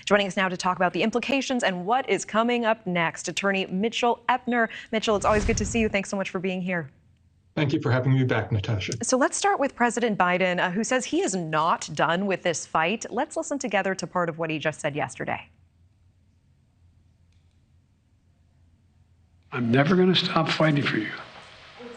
Joining us now to talk about the implications and what is coming up next, attorney Mitchell Epner. Mitchell, it's always good to see you. Thanks so much for being here. Thank you for having me back, Natasha. So let's start with President Biden, who says he is not done with this fight. Let's listen together to part of what he just said yesterday. I'm never going to stop fighting for you.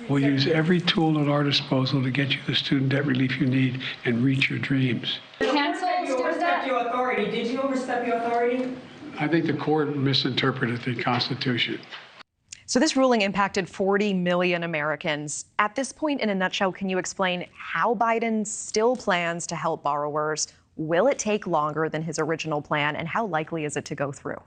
We'll use every tool at our disposal to get you the student debt relief you need and reach your dreams. You overstepped your authority. Did you overstep your authority? I think the court misinterpreted the Constitution. So this ruling impacted 40 million Americans. At this point, in a nutshell, can you explain how Biden still plans to help borrowers? Will it take longer than his original plan, and how likely is it to go through?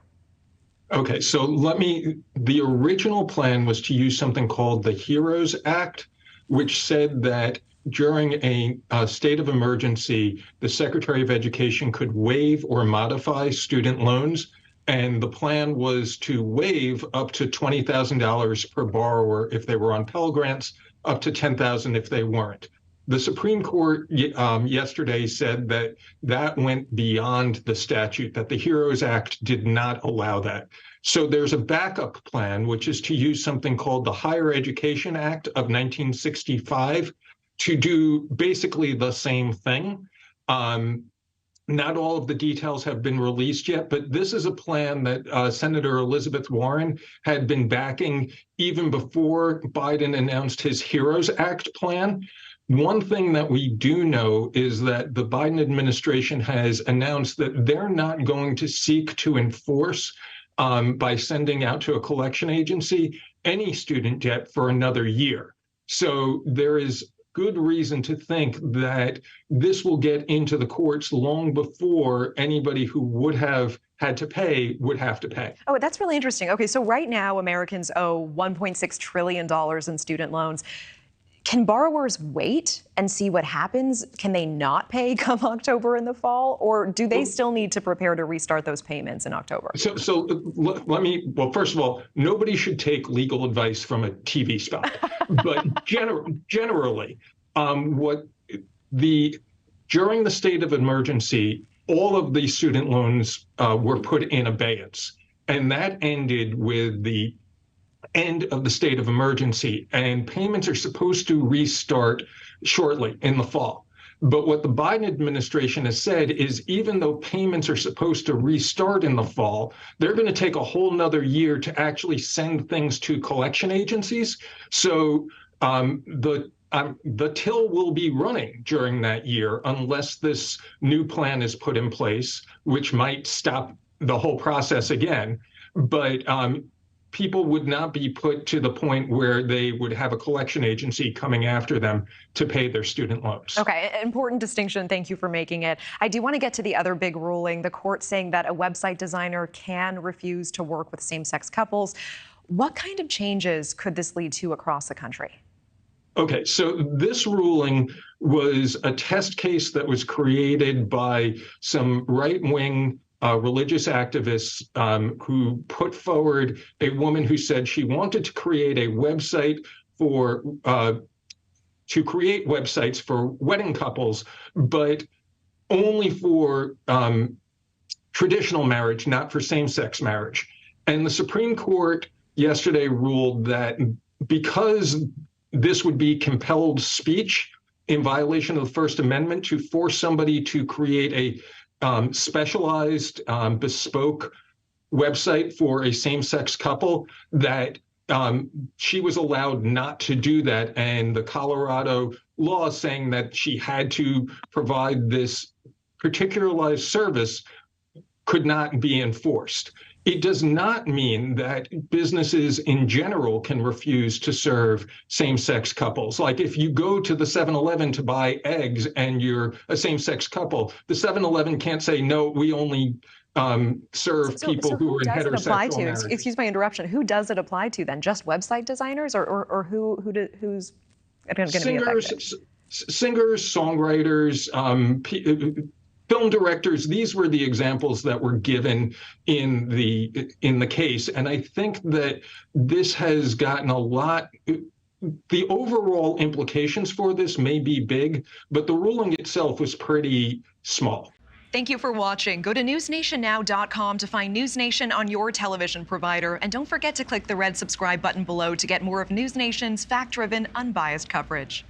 Okay, so the original plan was to use something called the HEROES Act, which said that during a state of emergency, the Secretary of Education could waive or modify student loans. And the plan was to waive up to $20,000 per borrower if they were on Pell Grants, up to $10,000 if they weren't. The Supreme Court yesterday said that that went beyond the statute, that the HEROES Act did not allow that. So there's a backup plan, which is to use something called the Higher Education Act of 1965 to do basically the same thing. Not all of the details have been released yet, but this is a plan that Senator Elizabeth Warren had been backing even before Biden announced his HEROES Act plan. One thing that we do know is that the Biden administration has announced that they're not going to seek to enforce by sending out to a collection agency any student debt for another year. So there is good reason to think that this will get into the courts long before anybody who would have had to pay would have to pay. Oh, that's really interesting. Okay, so right now Americans owe $1.6 trillion in student loans. Can borrowers wait and see what happens? Can they not pay come October in the fall? Or do they still need to prepare to restart those payments in October? Well, first of all, nobody should take legal advice from a TV spot. But generally, during the state of emergency, all of the student loans were put in abeyance. And that ended with the end of the state of emergency, and payments are supposed to restart shortly in the fall. But what the Biden administration has said is even though payments are supposed to restart in the fall, they're going to take a whole nother year to actually send things to collection agencies. So the till will be running during that year unless this new plan is put in place, which might stop the whole process again. But people would not be put to the point where they would have a collection agency coming after them to pay their student loans. Okay, important distinction. Thank you for making it. I do want to get to the other big ruling, the court saying that a website designer can refuse to work with same-sex couples. What kind of changes could this lead to across the country? Okay, so this ruling was a test case that was created by some right-wing religious activists who put forward a woman who said she wanted to create a website to create websites for wedding couples, but only for traditional marriage, not for same-sex marriage. And the Supreme Court yesterday ruled that because this would be compelled speech in violation of the First Amendment to force somebody to create a specialized, bespoke website for a same-sex couple, that she was allowed not to do that. And the Colorado law saying that she had to provide this particularized service could not be enforced. It does not mean that businesses in general can refuse to serve same-sex couples. Like if you go to the 7-Eleven to buy eggs and you're a same-sex couple, the 7-Eleven can't say, no, we only serve people who are in heterosexual marriage. Excuse my interruption. Who does it apply to then? Just website designers, or who's going to be affected? Singers, songwriters, film directors. These were the examples that were given in the case. And I think that this has gotten a lot. The overall implications for this may be big, but the ruling itself was pretty small. Thank you for watching. Go to newsnationnow.com to find News Nation on your television provider. And don't forget to click the red subscribe button below to get more of News Nation's fact-driven, unbiased coverage.